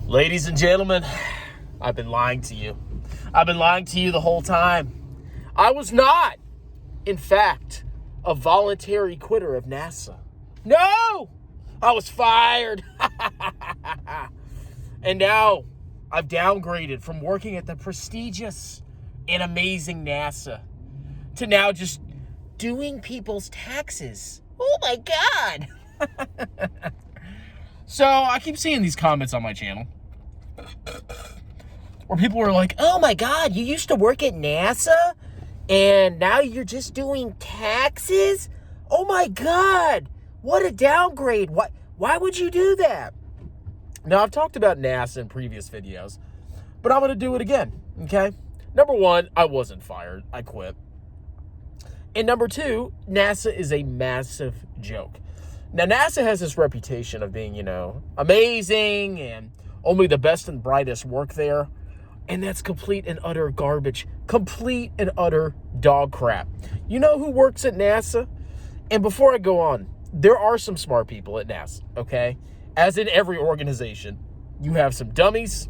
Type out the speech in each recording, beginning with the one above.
Ladies and gentlemen, I've been lying to you. I've been lying to you the whole time. I was not, in fact, a voluntary quitter of NASA. No! I was fired. And now I've downgraded from working at the prestigious and amazing NASA to now just doing people's taxes. Oh my God. So I keep seeing these comments on my channel where people are like, oh my God, you used to work at NASA and now you're just doing taxes? Oh my God, what a downgrade. Why would you do that? Now, I've talked about NASA in previous videos, but I'm going to do it again, okay? Number one, I wasn't fired. I quit. And number two, NASA is a massive joke. Now, NASA has this reputation of being, amazing and only the best and brightest work there. And that's complete and utter garbage. Complete and utter dog crap. You know who works at NASA? And before I go on, there are some smart people at NASA, okay? As in every organization, you have some dummies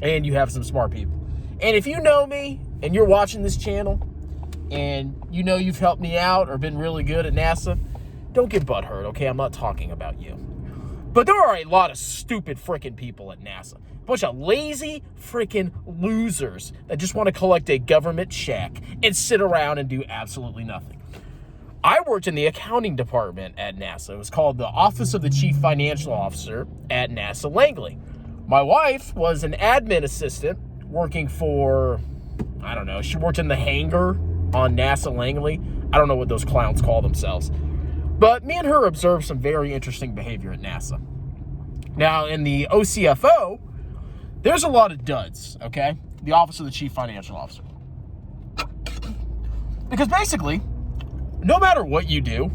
and you have some smart people. And if you know me and you're watching this channel and you know you've helped me out or been really good at NASA, don't get butthurt, okay? I'm not talking about you. But there are a lot of stupid freaking people at NASA. A bunch of lazy freaking losers that just want to collect a government check and sit around and do absolutely nothing. I worked in the accounting department at NASA. It was called the Office of the Chief Financial Officer at NASA Langley. My wife was an admin assistant working for, I don't know, she worked in the hangar on NASA Langley. I don't know what those clowns call themselves. But me and her observed some very interesting behavior at NASA. Now, in the OCFO, there's a lot of duds, okay? The Office of the Chief Financial Officer. Because basically, no matter what you do,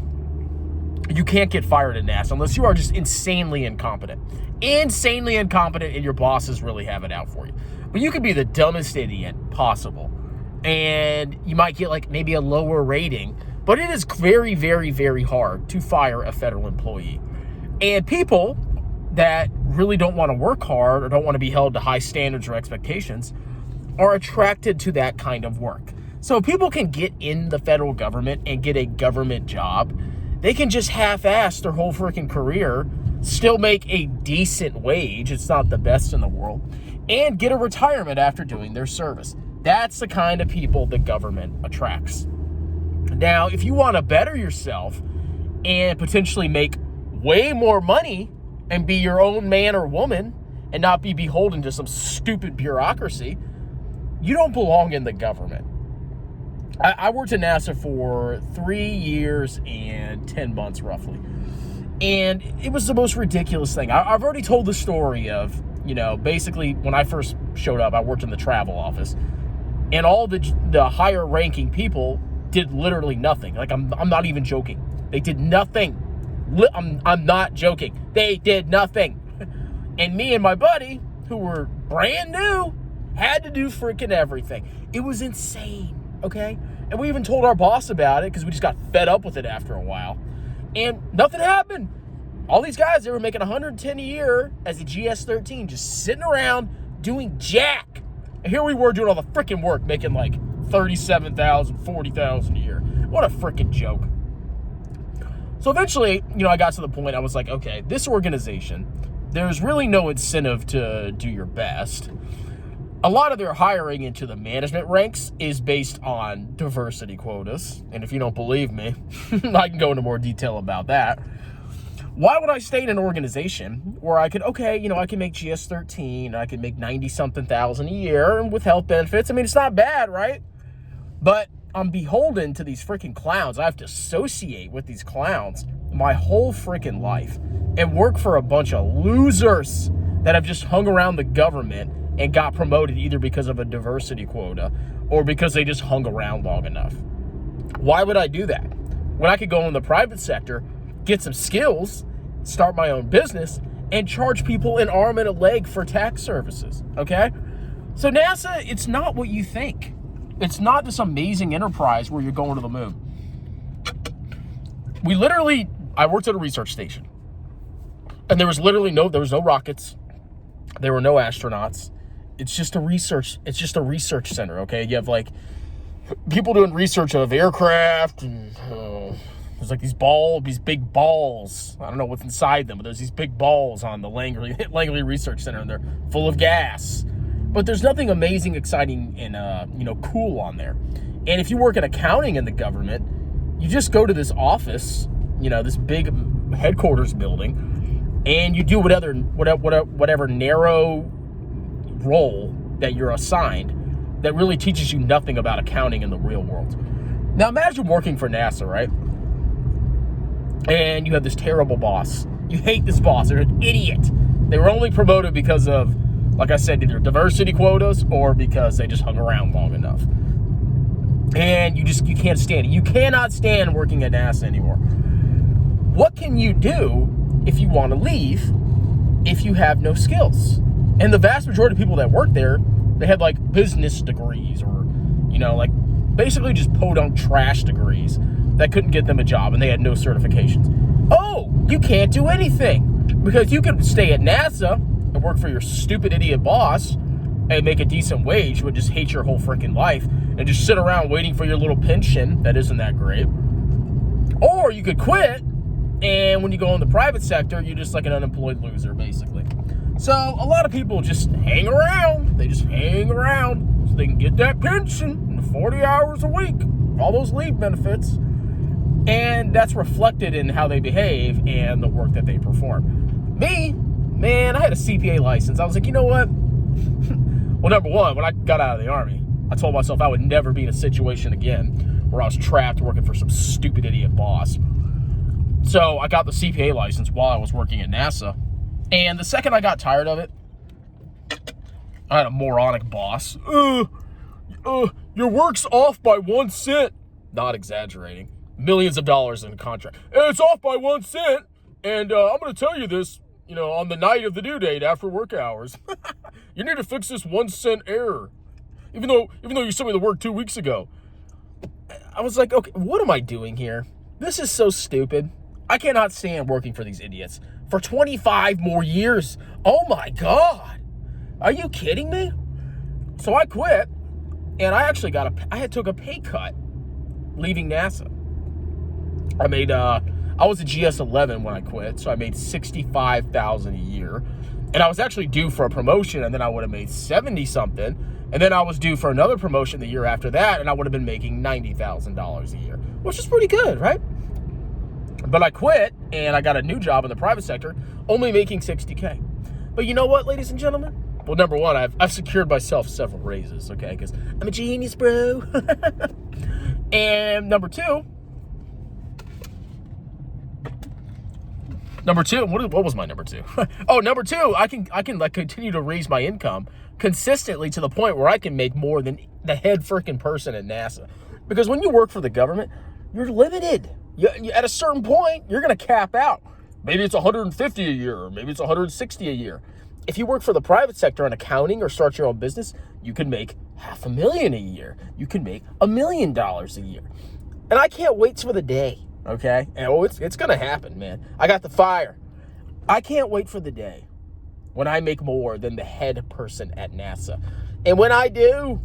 you can't get fired at NASA unless you are just insanely incompetent. Insanely incompetent and your bosses really have it out for you. But you could be the dumbest idiot possible. And you might get like maybe a lower rating. But it is very, very, very hard to fire a federal employee. And people that really don't want to work hard or don't want to be held to high standards or expectations are attracted to that kind of work. So people can get in the federal government and get a government job. They can just half-ass their whole freaking career, still make a decent wage, it's not the best in the world, and get a retirement after doing their service. That's the kind of people the government attracts. Now, if you want to better yourself and potentially make way more money and be your own man or woman and not be beholden to some stupid bureaucracy, you don't belong in the government. I worked at NASA for 3 years and 10 months, roughly. And it was the most ridiculous thing. I've already told the story of, basically when I first showed up, I worked in the travel office. And all the higher ranking people did literally nothing. Like, I'm not even joking. They did nothing. I'm not joking. They did nothing. And me and my buddy, who were brand new, had to do freaking everything. It was insane. Okay? And we even told our boss about it because we just got fed up with it after a while. And nothing happened. All these guys, they were making $110 a year as a GS-13, just sitting around doing jack. And here we were doing all the freaking work, making like $37,000, $40,000 a year. What a freaking joke. So eventually, I got to the point I was like, okay, this organization, there's really no incentive to do your best. A lot of their hiring into the management ranks is based on diversity quotas. And if you don't believe me, I can go into more detail about that. Why would I stay in an organization where I could, I can make GS-13, I can make 90-something thousand a year and with health benefits? I mean, it's not bad, right? But I'm beholden to these freaking clowns. I have to associate with these clowns my whole freaking life and work for a bunch of losers that have just hung around the government and got promoted either because of a diversity quota or because they just hung around long enough. Why would I do that? When I could go in the private sector, get some skills, start my own business, and charge people an arm and a leg for tax services, okay? So NASA, it's not what you think. It's not this amazing enterprise where you're going to the moon. I worked at a research station. And there was no rockets. There were no astronauts. It's just a research center, okay? You have like people doing research of aircraft, and there's like these big balls. I don't know what's inside them, but there's these big balls on the Langley Research Center, and they're full of gas. But there's nothing amazing, exciting, and cool on there. And if you work in accounting in the government, you just go to this office, this big headquarters building, and you do whatever narrow role that you're assigned that really teaches you nothing about accounting in the real world. Now imagine working for NASA, right? And you have this terrible boss. You hate this boss. They're an idiot. They were only promoted because of, like I said, either diversity quotas or because they just hung around long enough. And you can't stand it. You cannot stand working at NASA anymore. What can you do if you want to leave if you have no skills? And the vast majority of people that work there, they had like business degrees or, like basically just podunk trash degrees that couldn't get them a job, and they had no certifications. Oh, you can't do anything because you could stay at NASA and work for your stupid idiot boss and make a decent wage, but just hate your whole freaking life and just sit around waiting for your little pension that isn't that great. Or you could quit, and when you go in the private sector, you're just like an unemployed loser, basically. So a lot of people just hang around. They just hang around so they can get that pension, 40 hours a week, all those leave benefits. And that's reflected in how they behave and the work that they perform. Me, man, I had a CPA license. I was like, you know what? Well, number one, when I got out of the Army, I told myself I would never be in a situation again where I was trapped working for some stupid idiot boss. So I got the CPA license while I was working at NASA. And the second I got tired of it, I had a moronic boss. Your work's off by 1 cent. Not exaggerating. Millions of dollars in a contract. It's off by 1 cent. And I'm going to tell you this, on the night of the due date after work hours. You need to fix this 1 cent error. Even though you sent me the work 2 weeks ago. I was like, okay, what am I doing here? This is so stupid. I cannot stand working for these idiots for 25 more years. Oh my God. Are you kidding me? So I quit, and I actually took a pay cut leaving NASA. I was a GS-11 when I quit, so I made $65,000 a year. And I was actually due for a promotion, and then I would have made 70-something. And then I was due for another promotion the year after that, and I would have been making $90,000 a year, which is pretty good, right? But I quit, and I got a new job in the private sector, only making $60K. But you know what, ladies and gentlemen? Well, number one, I've secured myself several raises, okay? Because I'm a genius, bro. And number two, what was my number two? Oh, number two, I can like continue to raise my income consistently to the point where I can make more than the head freaking person at NASA. Because when you work for the government, you're limited. You, at a certain point, you're going to cap out. Maybe it's $150 a year, or maybe it's $160 a year. If you work for the private sector in accounting or start your own business, you can make $500,000 a year. You can make $1 million a year. And I can't wait for the day, okay? And it's going to happen, man. I got the fire. I can't wait for the day when I make more than the head person at NASA. And when I do,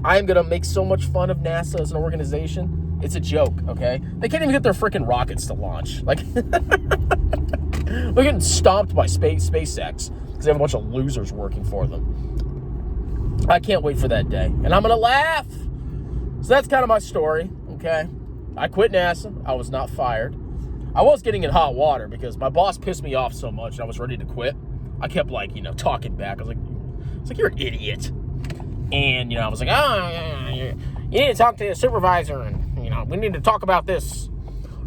I'm going to make so much fun of NASA as an organization. It's a joke, okay? They can't even get their freaking rockets to launch. Like, they're getting stomped by SpaceX because they have a bunch of losers working for them. I can't wait for that day. And I'm going to laugh. So that's kind of my story, okay? I quit NASA. I was not fired. I was getting in hot water because my boss pissed me off so much I was ready to quit. I kept, talking back. I was like, you're an idiot. And, I was like, you need to talk to the supervisor, and, we need to talk about this.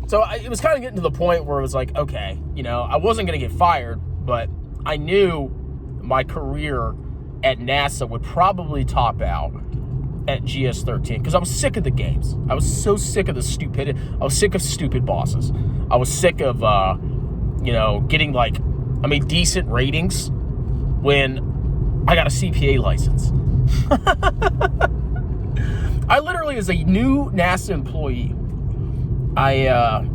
So it was kind of getting to the point where it was like, okay, I wasn't going to get fired, but I knew my career at NASA would probably top out at GS-13 because I was sick of the games. I was so sick of the stupidity. I was sick of stupid bosses. I was sick of, getting decent ratings when I got a CPA license. I literally, as a new NASA employee, I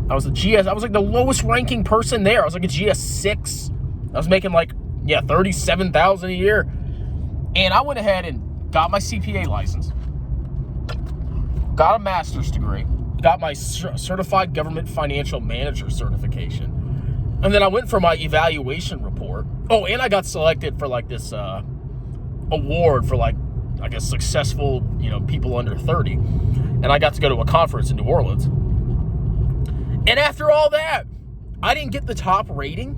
was a GS. I was like the lowest ranking person there. I was like a GS6. I was making Yeah, $37,000 a year. And I went ahead and got my CPA license, got a master's degree, got my certified government financial manager certification. And then I went for my evaluation report. Oh, and I got selected for like this award for like, I guess, successful, people under 30. And I got to go to a conference in New Orleans. And after all that, I didn't get the top rating.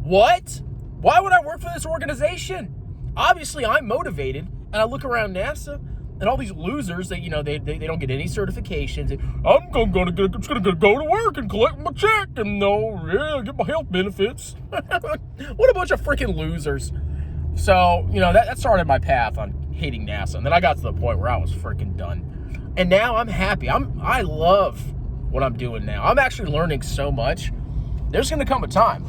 What? Why would I work for this organization? Obviously, I'm motivated, and I look around NASA, and all these losers that, they don't get any certifications. I'm just gonna go to work and collect my check and get my health benefits. What a bunch of freaking losers. So, that started my path on hating NASA. And then I got to the point where I was freaking done. And now I'm happy. I love what I'm doing now. I'm actually learning so much. There's gonna come a time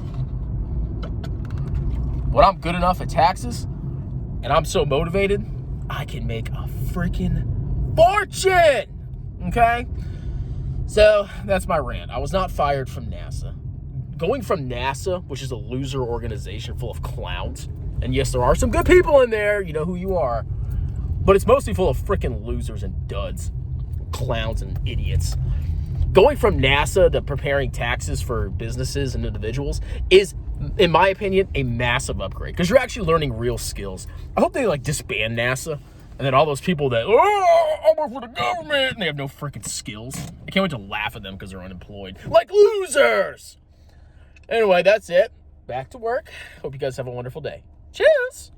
when I'm good enough at taxes and I'm so motivated, I can make a freaking fortune. Okay? So that's my rant. I was not fired from NASA. Going from NASA, which is a loser organization full of clowns, and yes, there are some good people in there, you know who you are, but it's mostly full of freaking losers and duds, clowns and idiots. Going from NASA to preparing taxes for businesses and individuals is, in my opinion, a massive upgrade because you're actually learning real skills. I hope they disband NASA and then all those people that, I work for the government, and they have no freaking skills. I can't wait to laugh at them because they're unemployed. Like losers! Anyway, that's it. Back to work. Hope you guys have a wonderful day. Cheers!